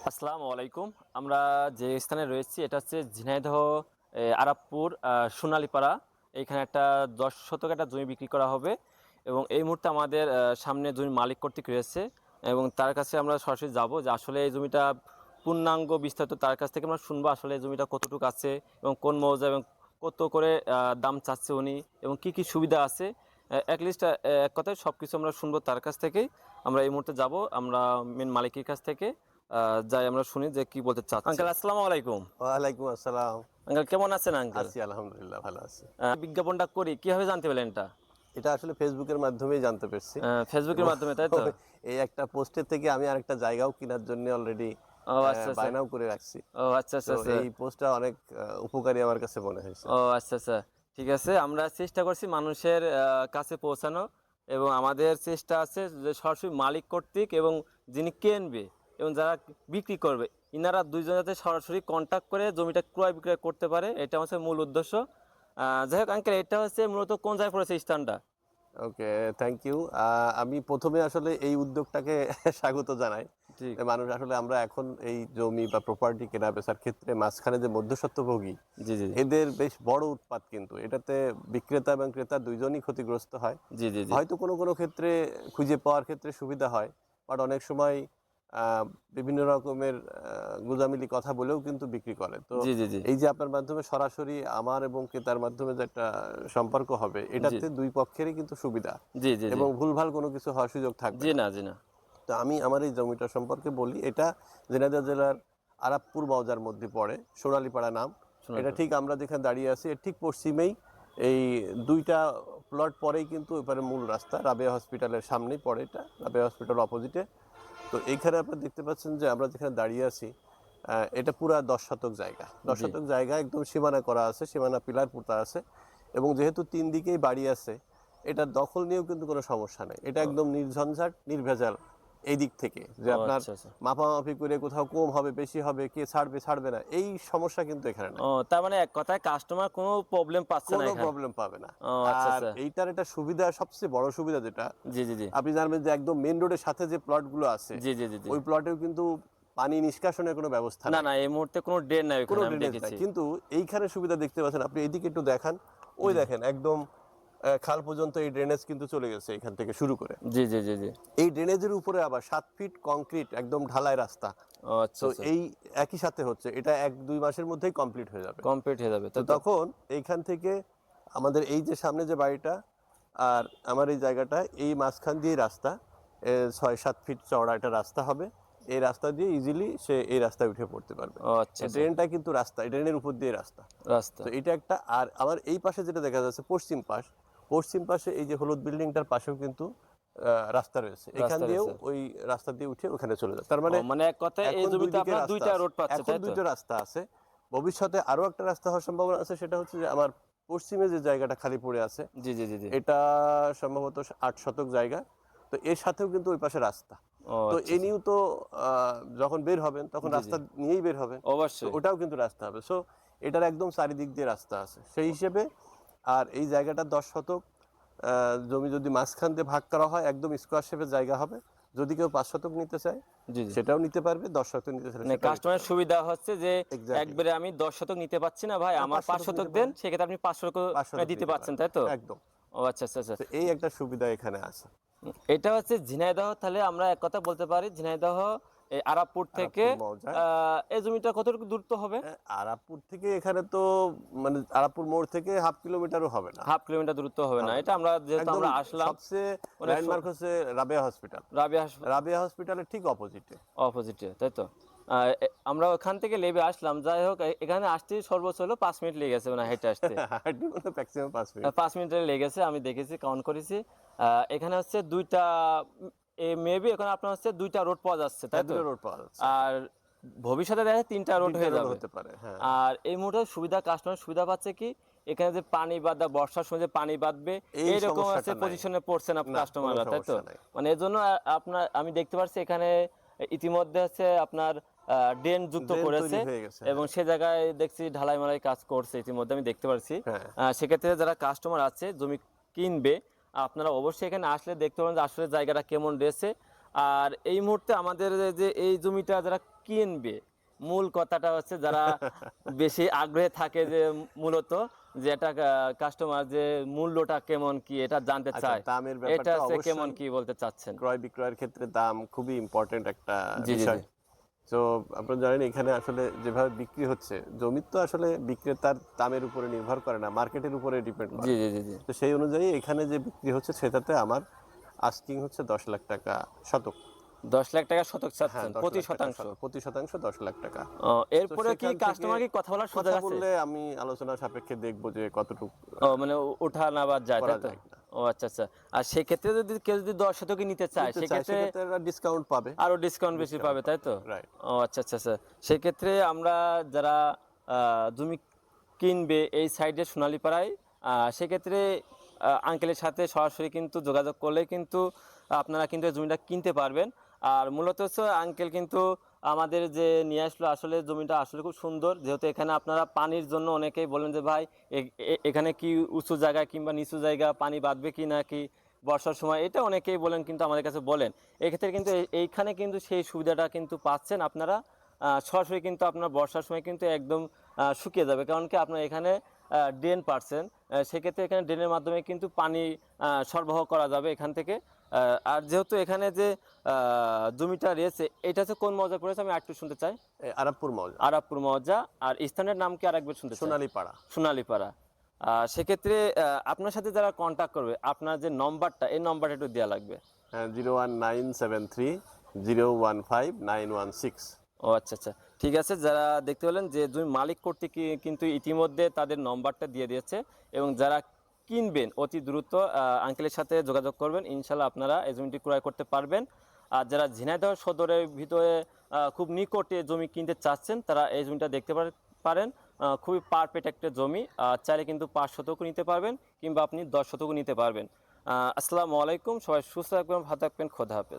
আসসালামু আলাইকুম। আমরা যে স্থানে রয়েছি এটা হচ্ছে ঝিনাইদহ আরাপপুর সোনালীপাড়া। এইখানে একটা ১০ শতক একটা জমি বিক্রি করা হবে এবং এই মুহূর্তে আমাদের সামনে জমির মালিক কর্তৃক রয়েছে এবং তার কাছে আমরা সরাসরি যাব যে আসলে এই জমিটা পূর্ণাঙ্গ বিস্তারিত তার কাছ থেকে আমরা শুনবো আসলে এই জমিটা কতটুকু আছে এবং কোন মৌজা এবং কত করে দাম চাচ্ছে উনি এবং কি কি সুবিধা আছে। লিস্ট এক কথায় সব কিছু আমরা শুনবো তার কাছ থেকেই। আমরা এই মুহূর্তে যাব আমরা মেন মালিকের কাছ থেকে যাই আমরা শুনি যে কি বলতে চাচ্ছে। আঙ্কেল আসসালামু আলাইকুম। ওয়ালাইকুম আসসালাম। আঙ্কেল কেমন আছেন আঙ্কেল? আছি আলহামদুলিল্লাহ ভালো আছি। বিজ্ঞাপনটা করি কিভাবে জানতে পারলেন এটা? এটা আসলে ফেসবুকের মাধ্যমেই জানতে পেরেছি ফেসবুকের এবং মাধ্যমে তাই তো? এই একটা পোস্টের থেকে আমি আরেকটা জায়গাও কেনার জন্য অলরেডি ও আচ্ছা আচ্ছা। বায়নাও করে রাখছি। ও আচ্ছা আচ্ছা তো আচ্ছা। এই পোস্টটা অনেক উপকারী আমার কাছে মনে হয়েছে। ও আচ্ছা আচ্ছা। ঠিক আছে, আমরা চেষ্টা করছি মানুষের কাছে পৌঁছানো এবং আমাদের চেষ্টা আছে যে সরাসরি মালিক কর্তৃক এবং যিনি কিনবে এবং যারা বিক্রি করবে ইনারা দুইজন যাতে সরাসরি কন্ট্যাক্ট করে জমিটা ক্রয় বিক্রয় করতে পারে, এটা হচ্ছে মূল উদ্দেশ্য। যাই হোক আঙ্কেল, এটা হচ্ছে মূলত কোন জায়গায় পড়েছে স্থানটা? ওকে, থ্যাংক ইউ। আমি প্রথমে আসলে এই উদ্যোগটাকে স্বাগত জানাই। ঠিক। মানুষ আসলে আমরা এখন এই জমি বা প্রপার্টি কেনা বেচার ক্ষেত্রে মাঝখানে যে মধ্যস্বত্বভোগী, জি জি এদের বেশ বড় উৎপাত কিন্তু। এটাতে বিক্রেতা এবং ক্রেতা দুইজনই ক্ষতিগ্রস্ত হয়। জি জি জি হয়তো কোনো কোনো ক্ষেত্রে খুঁজে পাওয়ার ক্ষেত্রে সুবিধা হয়, বাট অনেক সময় বিভিন্ন রকমের গোঁজামিলি কথা বলেও কিন্তু বিক্রি করে। তো জি জি জি এই যে আপনার মাধ্যমে সরাসরি আমার এবং ক্রেতার মাধ্যমে যে একটা সম্পর্ক হবে, জি এটাতে দুই পক্ষেরই কিন্তু সুবিধা জি জি জি এবং ভুলভাল কোনো কিছু হওয়ার সুযোগ থাকবে জি না। না জি না। তো আমি আমার এই জমিটা সম্পর্কে বলি। এটা ঝিনাইদহ জেলার আরাপপুর মৌজার মধ্যে পড়ে, সোনালীপাড়া নাম। শোনার এটা পর ঠিক আমরা যেখানে দাঁড়িয়ে আছি এর ঠিক পশ্চিমেই এই ২ টা প্লট পরেই কিন্তু ওইপারে মূল রাস্তা। রাবেয়া হসপিটালের সামনেই পড়ে এটা, রাবেয়া হসপিটাল অপোজিটে। তো এইখানে আপনারা দেখতে পাচ্ছেন যে আমরা যেখানে দাঁড়িয়ে আছি, এটা পুরা ১০ শতক জায়গা। ১০ জি শতক জায়গা একদম সীমানা করা আছে, সীমানা পিলার পোঁতা আছে এবং যেহেতু ৩ দিকেই বাড়ি আছে, এটার দখল নিয়েও কিন্তু কোনো সমস্যা নেই। এটা ও একদম নির্ঝঞ্ঝাট, নির্ভেজাল এই দিক থেকে যে ও আপনার আচ্ছা আচ্ছা। মাপামাপি করে কোথাও কম হবে, বেশি হবে, কে ছাড়বে, ছাড়বে না, এই সমস্যা কিন্তু এখানে নাই। ও তার মানে এক কথায় কাস্টমার কোনো প্রবলেম পাচ্ছে না কোনো এখানে। প্রবলেম পাবে না। ও আচ্ছা আর আচ্ছা। এইটার একটা সুবিধা, সবচেয়ে বড় সুবিধা যেটা, জি জি জি আপনি জানবেন যে একদম মেইন রোডের সাথে যে প্লটগুলো আছে, জি জি জি জি ওই প্লটেও কিন্তু পানি নিষ্কাশনের কোনো ব্যবস্থা না নাই। না, এই মুহূর্তে কোনো ড্রেন নাই কোনো ওখানে, আমি ড্রেনেজ নাই। দেখেছি। কিন্তু এইখানে সুবিধা দেখতে পাচ্ছেন আপনি, এইদিকে একটু দেখান। ওই জি জি দেখেন একদম খাল পর্যন্ত এই ড্রেনেজ কিন্তু চলে গেছে এখান থেকে শুরু করে। জি জি জি জি এই ড্রেনেজের উপরে আবার ৭ ফিট কংক্রিট একদম ঢালাই রাস্তা। ও আচ্ছা তো আচ্ছা। এই একই সাথে হচ্ছে, এটা ১-২ মাসের মধ্যেই কমপ্লিট হয়ে যাবে। কমপ্লিট হয়ে যাবে তো তাই তো? তখন এইখান থেকে আমাদের এই যে সামনে যে বাড়িটা আর আমার এই জায়গাটা, এই মাঝখান দিয়েই রাস্তা, ৬-৭ ফিট চওড়া একটা রাস্তা হবে। এই রাস্তা দিয়ে ইজিলি সে এই রাস্তায় উঠে পড়তে পারবে। ও আচ্ছা এই আচ্ছা। ড্রেনটা কিন্তু রাস্তা, এই ড্রেনের উপর দিয়ে রাস্তা। রাস্তা। তো এটা একটা। আর আমার এই পাশে যেটা দেখা যাচ্ছে পশ্চিম পাশ, পশ্চিম পাশে এই যে হলুদ বিল্ডিংটার পাশেও কিন্তু রাস্তা রয়েছে। এখান রাস্তা দিয়েও রয়েছে। ওই রাস্তা দিয়ে উঠে ওখানে চলে যায়। তার ও মানে মানে এক কথায় এই এখন ২ জমিতে দিকে আপনার রাস্তা দুইটা আছে। রোড পাচ্ছে এখন তাই ২ তো? টা রাস্তা আছে। ভবিষ্যতে আরো একটা রাস্তা হওয়ার সম্ভাবনা আছে, সেটা হচ্ছে যে আমার পশ্চিমে যে জায়গাটা খালি পড়ে আছে, জি জি জি জি এটা সম্ভবত ৮ শতক জায়গা। তো এর সাথেও কিন্তু ওই পাশে রাস্তা। ও তো আচ্ছা এ আচ্ছা। নিয়েও তো যখন বের হবেন তখন জি জি রাস্তা নিয়েই বের হবেন। তো অবশ্যই। ওটাও কিন্তু রাস্তা হবে। সো এটার একদম চারিদিক দিয়ে রাস্তা আছে। সেই হিসেবে আর এই জায়গাটা ১০ শতক জমি যদি মাঝখান দিয়ে ভাগ করা হয়, একদম স্কোয়ার শেপের জায়গা হবে। যদি কেউ ৫ শতক নিতে চায় জি জি সেটাও নিতে পারবে, ১০ শতক নিতে চাইলে মানে সেটাও নিতে কাস্টমারের পারবে। সুবিধা হচ্ছে যে এক্সাক্টলি। একবারে আমি ১০ শতক নিতে পারছি না ভাই, আমার ৫ ৫ শতক শতক নিতে দেন, পারে, সেক্ষেত্রে আপনি ৫ শতক ৫ শতক দিতে নিতে পারছেন পারবে। তাই তো? একদম। ও আচ্ছা আচ্ছা আচ্ছা। তো এই একটা সুবিধা এখানে আছে। এটা হচ্ছে ঝিনাইদহ, তাহলে আমরা এক কথা বলতে পারি ঝিনাইদহ এই আরাপপুর থেকে আরাপপুর মৌজায়। এই জমিটা কতটুকু দূরত্ব হবে? আরাপপুর থেকে এখানে তো মানে আরাপপুর মোড় থেকে ১/২ কিলোমিটারও হবে না। হাফ কিলোমিটার দূরত্ব হবে না, হবে এটা না। আমরা যেহেতু একদম আমরা আসলাম সবচেয়ে অনেক ল্যান্ডমার্ক হচ্ছে রাবেয়া হসপিটাল। রাবিয়া রাবেয়া হসপিটালের ঠিক অপোজিটে। অপোজিটে তাই তো? আমরা ওখান থেকে লেবে আসলাম, যাই হোক এখানে আসতেই সর্বোচ্চ হলো ৫ মিনিট লেগে গেছে মানে হেঁটে আসতে। হাঁটতে মানে ম্যাক্সিমাম ৫ মিনিট। ৫ মিনিটের লেগেছে, আমি দেখেছি, কাউন্ট করেছি। এখানে হচ্ছে ২টা মেবি এখন আপনার হচ্ছে ২টা রোড পাওয়া যাচ্ছে তাই হ্যাঁ, তো? ২ টা রোড পাওয়া যাচ্ছে এখন। আর ভবিষ্যতে দেখা যায় ৩টা রোড ৩ টা হয়ে রোডও যাবে। হতে পারে। হ্যাঁ। আর এই মুহূর্তে সুবিধা, কাস্টমার সুবিধা পাচ্ছে কি, এখানে যে পানি বাঁধা, বর্ষার সময় যে পানি বাঁধবে এই এইরকম আছে সমস্যাটা নাই। পজিশনে পড়ছে না না, কোনো কাস্টমাররা তাই তো? সমস্যা নাই। মানে এজন্য আপনার আমি দেখতে পাচ্ছি এখানে ইতিমধ্যে হচ্ছে আপনার ড্রেন যুক্ত ড্রেন করেছে তৈরি হয়ে গেছে। এবং হ্যাঁ। সে জায়গায় দেখছি ঢালাই মালাই কাজ করছে ইতিমধ্যে, আমি দেখতে পাচ্ছি। হ্যাঁ। সেক্ষেত্রে যারা কাস্টমার আছে জমি কিনবে, আপনারা অবশ্যই এখানে আসলে দেখতে পাবেন যে আসলে জায়গাটা কেমন রয়েছে। আর এই মুহূর্তে আমাদের যে এই জমিটা যারা কিনবে, মূল কথাটা হচ্ছে যারা বেশি আগ্রহে থাকে যে মূলত যে এটা কাস্টমার যে মূল্যটা কেমন কি এটা জানতে আচ্ছা, চায়, দামের এটা ব্যাপারটা হচ্ছে কেমন অবশ্যই কি বলতে চাচ্ছেন? ক্রয় বিক্রয়ের ক্ষেত্রে দাম খুবই ইম্পর্টেন্ট একটা জি জি বিষয়। জি তো আপনারা জানেন এখানে আসলে যেভাবে বিক্রি হচ্ছে, জমির তো আসলে বিক্রেতার দামের উপরে নির্ভর করে না, মার্কেটের উপরে ডিপেন্ড জি করে। জি জি জি তো সেই অনুযায়ী এখানে যে বিক্রি হচ্ছে সেটাতে আমার আস্কিং হচ্ছে 10 লাখ টাকা শতক। 10 লাখ টাকা শতক হ্যাঁ, চাচ্ছেন 10 প্রতি লাখ টাকা শতাংশ। শতক, প্রতি শতাংশ 10 লাখ টাকা। ও, তো এরপরে কি সেখান থেকে কাস্টমার কি কথা বলার সুযোগ কথা আছে? বললে আমি আলোচনা সাপেক্ষে দেখবো যে কতটুকু ও মানে ওঠা নামার যায় করা তাই তো? যায় কিনা। ও আচ্ছা আচ্ছা। আর সেক্ষেত্রে যদি কেউ যদি 10 শতকই নিতে চায় নিতে চাই সেক্ষেত্রে সেক্ষেত্রে একটা ডিসকাউন্ট পাবে। আরো ডিসকাউন্ট বেশি ডিসকাউন্ট পাবে তাই পাবে, তো? রাইট। ও আচ্ছা আচ্ছা আচ্ছা। সেক্ষেত্রে আমরা যারা জমি কিনবে এই সাইডে সোনালীপাড়ায়, সেক্ষেত্রে আঙ্কেলের সাথে সরাসরি কিন্তু যোগাযোগ করলে কিন্তু আপনারা কিন্তু এই জমিটা কিনতে পারবেন। আর মূলত হচ্ছে আঙ্কেল কিন্তু আমাদের যে নিয়ে আসলো আসলে জমিটা আসলে খুব সুন্দর, যেহেতু এখানে আপনারা পানির জন্য অনেকেই বলেন যে ভাই এখানে কি উঁচু জায়গা কিংবা নিচু জায়গা পানি বাঁধবে কি না কি বর্ষার সময়, এটা অনেকেই বলেন কিন্তু আমাদের কাছে বলেন। এক্ষেত্রে কিন্তু এইখানে কিন্তু সেই সুবিধাটা কিন্তু পাচ্ছেন আপনারা। সরাসরি কিন্তু আপনার বর্ষার সময় কিন্তু একদম শুকিয়ে যাবে, কারণ কি আপনার এখানে ড্রেন পাচ্ছেন, সেক্ষেত্রে এখানে ড্রেনের মাধ্যমে কিন্তু পানি সরবরাহ করা যাবে এখান থেকে। আর যেহেতু এখানে যে জমিটা রয়েছে এটা হচ্ছে কোন মৌজা পড়েছে আমি একটু শুনতে চাই। আরাবপুর মৌজা, আরাবপুর মৌজা। আর স্থানের নাম কি আরেকবার শুনতে চাই? সোনালী পাড়া। সোনালীপাড়া। সেক্ষেত্রে আপনার সাথে যারা কন্ট্যাক্ট করবে আপনার যে নম্বরটা এই নম্বরটা একটু দেওয়া লাগবে। 01973015916। ও আচ্ছা আচ্ছা, ঠিক আছে। যারা দেখতে পেলেন যে জমি মালিক কর্তৃক কিন্তু ইতিমধ্যে তাদের নম্বরটা দিয়ে দিয়েছে, এবং যারা কিনবেন অতি দ্রুত আঙ্কেলের সাথে যোগাযোগ করবেন, ইনশাল্লাহ আপনারা এই জমিটি ক্রয় করতে পারবেন। আর যারা ঝিনাইদহ সদরের ভিতরে খুব নিকটে জমি কিনতে চাচ্ছেন তারা এই জমিটা দেখতে পারেন। খুবই পারফেক্ট একটা জমি, চাইলে কিন্তু 5 শতকও নিতে পারবেন কিংবা আপনি 10 শতকও নিতে পারবেন। আসসালামু আলাইকুম, সবাই সুস্থ থাকবেন, ভালো থাকবেন, খোদা হাফেজ।